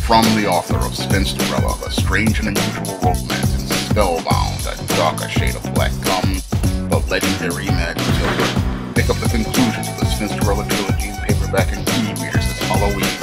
From the author of Spinsterella, The Strange and Unusual Romance and Spellbound, A Darker Shade of Black comes the legendary Magic Children. Pick up the conclusions of the Spinsterella trilogy in paperback and e-readers this Halloween.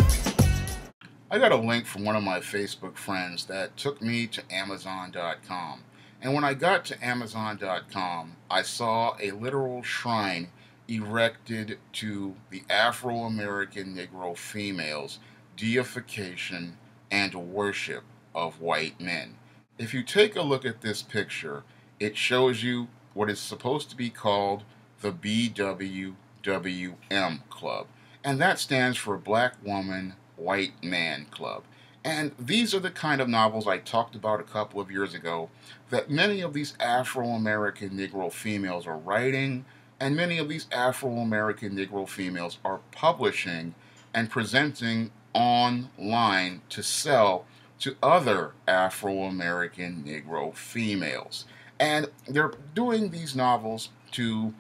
I got a link from one of my Facebook friends that took me to Amazon.com. And when I got to Amazon.com, I saw a literal shrine erected to the Afro-American Negro females' deification and worship of white men. If you take a look at this picture, it shows you what is supposed to be called the BWWM Club, and that stands for Black Woman, White Man Club. And these are the kind of novels I talked about a couple of years ago that many of these Afro-American Negro females are writing, and many of these Afro-American Negro females are publishing and presenting online to sell to other Afro-American Negro females. And they're doing these novels to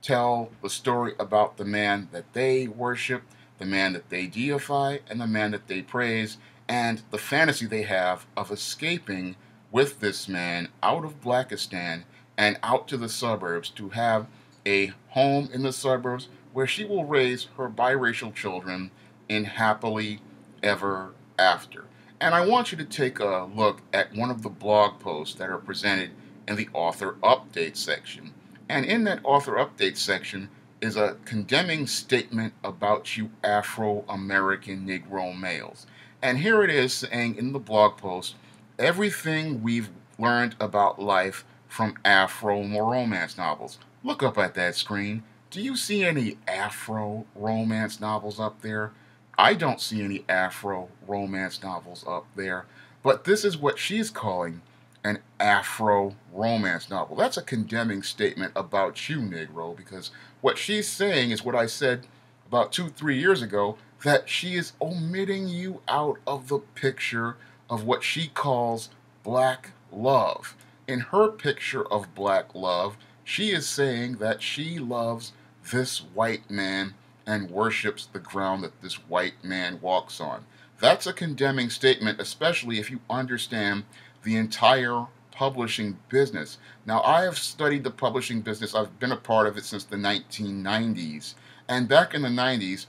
tell the story about the man that they worship, the man that they deify, and the man that they praise, and the fantasy they have of escaping with this man out of Blackistan and out to the suburbs to have a home in the suburbs where she will raise her biracial children in happily ever after. And I want you to take a look at one of the blog posts that are presented in the author update section. And in that author update section is a condemning statement about you Afro-American Negro males. And here it is saying in the blog post, everything we've learned about life from Afro romance novels. Look up at that screen. Do you see any Afro romance novels up there? I don't see any Afro romance novels up there, but this is what she's calling an Afro romance novel. That's a condemning statement about you, Negro, because what she's saying is what I said about 2-3 years ago, that she is omitting you out of the picture of what she calls black love. In her picture of black love, she is saying that she loves this white man and worships the ground that this white man walks on. That's a condemning statement, especially if you understand the entire publishing business. Now, I have studied the publishing business. I've been a part of it since the 1990s. And back in the 90s,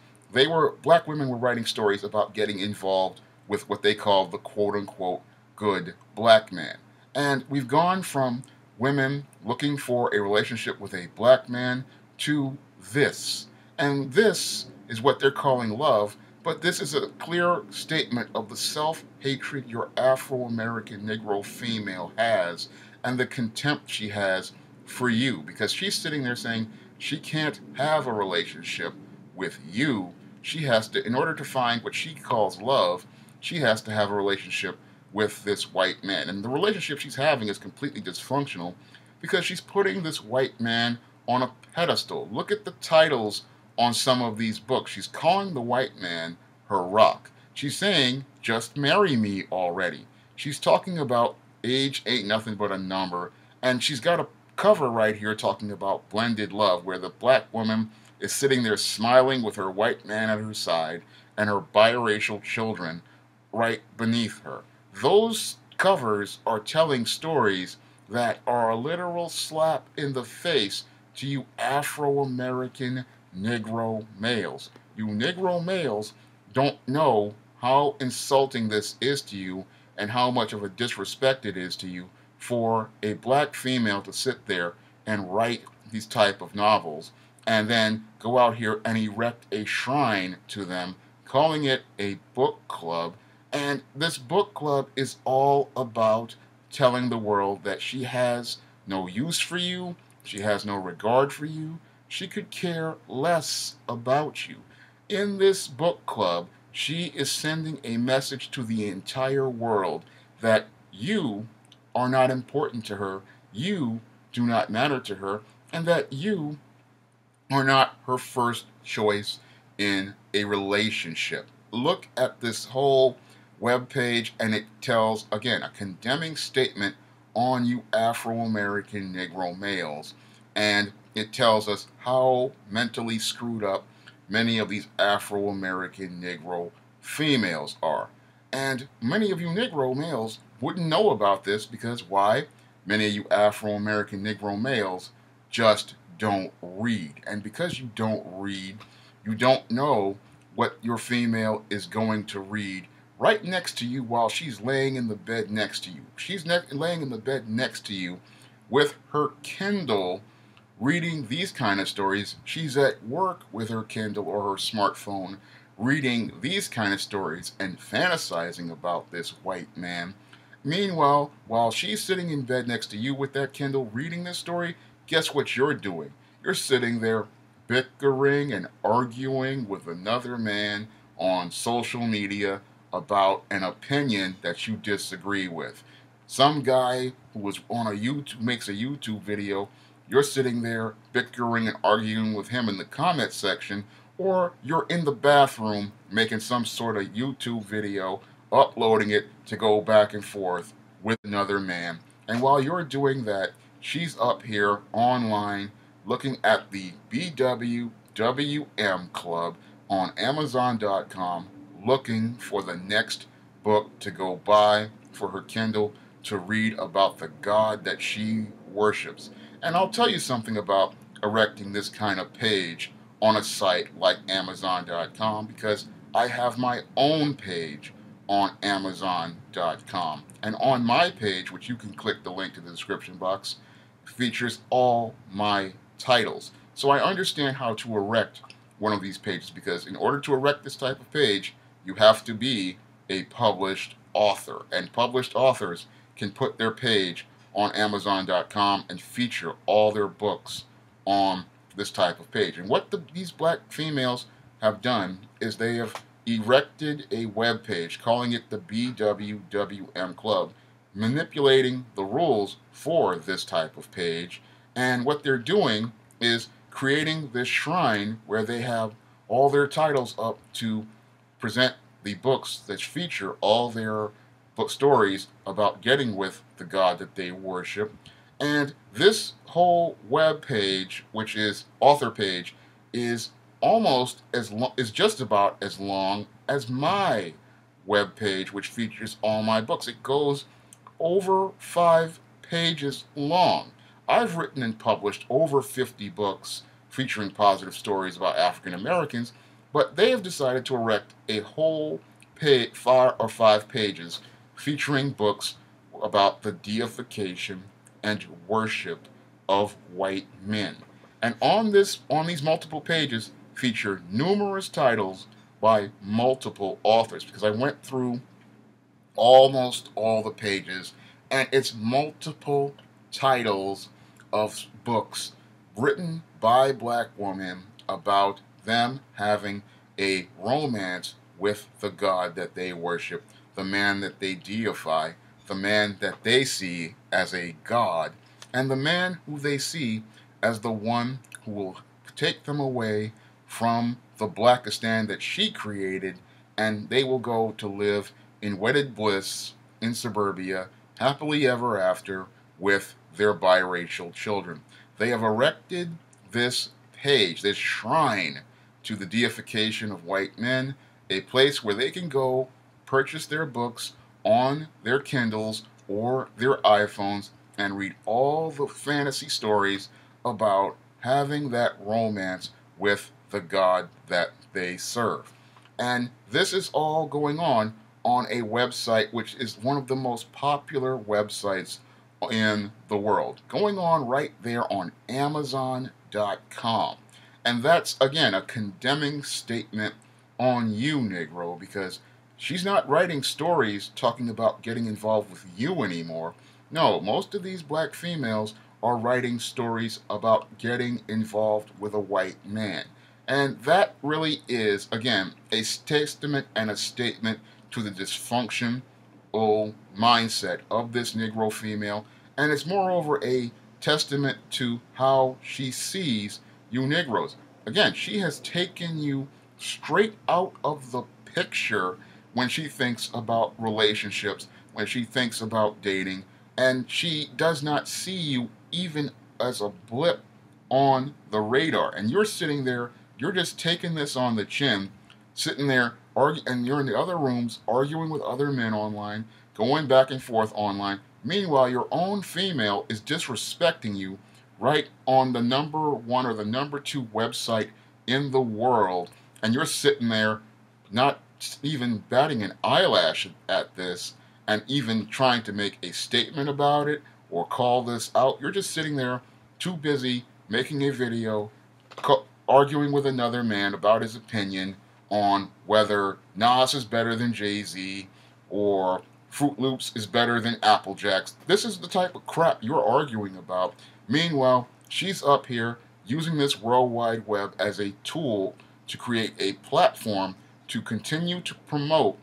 black women were writing stories about getting involved with what they call the quote-unquote good black man. And we've gone from women looking for a relationship with a black man to this. And this is what they're calling love, but this is a clear statement of the self-hatred your Afro-American Negro female has and the contempt she has for you, because she's sitting there saying she can't have a relationship with you. She has to, in order to find what she calls love, she has to have a relationship with this white man. And the relationship she's having is completely dysfunctional because she's putting this white man on a pedestal. Look at the titles on some of these books. She's calling the white man her rock. She's saying, just marry me already. She's talking about age ain't nothing but a number. And she's got a cover right here talking about blended love, where the black woman is sitting there smiling with her white man at her side and her biracial children right beneath her. Those covers are telling stories that are a literal slap in the face to you Afro-American Negro males. You Negro males don't know how insulting this is to you and how much of a disrespect it is to you for a black female to sit there and write these type of novels and then go out here and erect a shrine to them, calling it a book club. And this book club is all about telling the world that she has no use for you, she has no regard for you, she could care less about you. In this book club, she is sending a message to the entire world that you are not important to her, you do not matter to her, and that you are not her first choice in a relationship. Look at this whole webpage, and it tells, again, a condemning statement on you Afro-American Negro males. And it tells us how mentally screwed up many of these Afro-American Negro females are. And many of you Negro males wouldn't know about this because why? Many of you Afro-American Negro males just don't read. And because you don't read, you don't know what your female is going to read right next to you while she's laying in the bed next to you. She's laying in the bed next to you with her Kindle reading these kind of stories. She's at work with her Kindle or her smartphone reading these kind of stories and fantasizing about this white man. Meanwhile, while she's sitting in bed next to you with that Kindle reading this story, guess what you're doing? You're sitting there bickering and arguing with another man on social media about an opinion that you disagree with. Some guy who was on a YouTube makes a YouTube video, you're sitting there bickering and arguing with him in the comment section, or you're in the bathroom making some sort of YouTube video, uploading it to go back and forth with another man. And while you're doing that, she's up here online looking at the BWWM Club on Amazon.com, looking for the next book to go buy for her Kindle to read about the God that she worships. And I'll tell you something about erecting this kind of page on a site like Amazon.com, because I have my own page on Amazon.com. And on my page, which you can click the link to the description box, features all my titles. So I understand how to erect one of these pages, because in order to erect this type of page, you have to be a published author. And published authors can put their page on Amazon.com and feature all their books on this type of page. And what these black females have done is they have erected a web page calling it the BWWM Club, manipulating the rules for this type of page. And what they're doing is creating this shrine where they have all their titles up to present the books that feature all their book stories about getting with the God that they worship. And this whole web page, which is author page, is almost as long, is just about as long as my web page, which features all my books. It goes over 5 pages long. I've written and published over 50 books featuring positive stories about African Americans, but they have decided to erect a whole page, 5 pages featuring books about the deification and worship of white men. And on these multiple pages feature numerous titles by multiple authors, because I went through almost all the pages, and it's multiple titles of books written by black women about them having a romance with the God that they worship, the man that they deify, the man that they see as a God, and the man who they see as the one who will take them away from the Blackistan that she created, and they will go to live in wedded bliss in suburbia, happily ever after, with their biracial children. They have erected this page, this shrine to the deification of white men, a place where they can go purchase their books on their Kindles or their iPhones and read all the fantasy stories about having that romance with the God that they serve. And this is all going on a website which is one of the most popular websites in the world, going on right there on Amazon.com. And that's, again, a condemning statement on you, Negro, because she's not writing stories talking about getting involved with you anymore. No, most of these black females are writing stories about getting involved with a white man. And that really is, again, a testament and a statement to the dysfunctional mindset of this Negro female. And it's moreover a testament to how she sees you Negroes. Again, she has taken you straight out of the picture when she thinks about relationships, when she thinks about dating, and she does not see you even as a blip on the radar. And you're sitting there, you're just taking this on the chin, sitting there and you're in the other rooms arguing with other men online, going back and forth online. Meanwhile, your own female is disrespecting you right on the number one or the number two website in the world, and you're sitting there not even batting an eyelash at this and even trying to make a statement about it or call this out. You're just sitting there too busy making a video arguing with another man about his opinion on whether Nas is better than Jay-Z or Fruit Loops is better than Apple Jacks. This is the type of crap you're arguing about. Meanwhile, she's up here using this World Wide Web as a tool to create a platform to continue to promote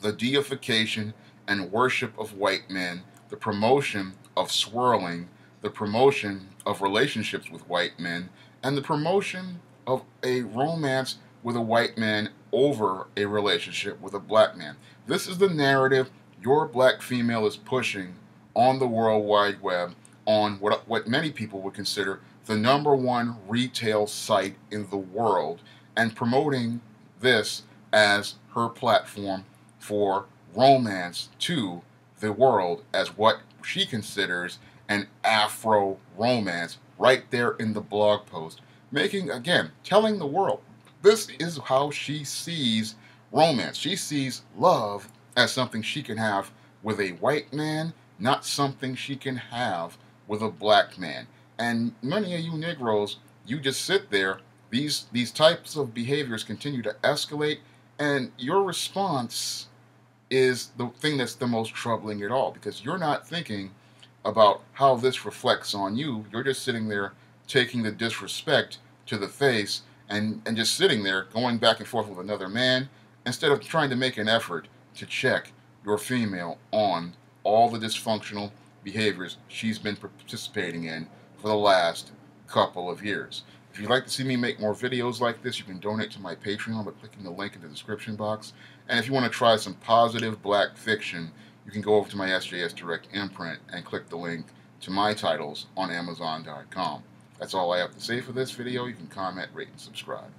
the deification and worship of white men, the promotion of swirling, the promotion of relationships with white men, and the promotion of a romance with a white man over a relationship with a black man. This is the narrative your black female is pushing on the World Wide Web, on what many people would consider the number one retail site in the world, and promoting this as her platform for romance to the world as what she considers an Afro romance right there in the blog post. Making, again, telling the world, this is how she sees romance. She sees love as something she can have with a white man, not something she can have with a black man. And many of you Negroes, you just sit there, these types of behaviors continue to escalate, and your response is the thing that's the most troubling at all, because you're not thinking about how this reflects on you. You're just sitting there taking the disrespect to the face and just sitting there going back and forth with another man instead of trying to make an effort to check your female on all the dysfunctional behaviors she's been participating in for the last couple of years. If you'd like to see me make more videos like this, you can donate to my Patreon by clicking the link in the description box. And if you want to try some positive black fiction, you can go over to my SJS Direct imprint and click the link to my titles on Amazon.com. That's all I have to say for this video. You can comment, rate, and subscribe.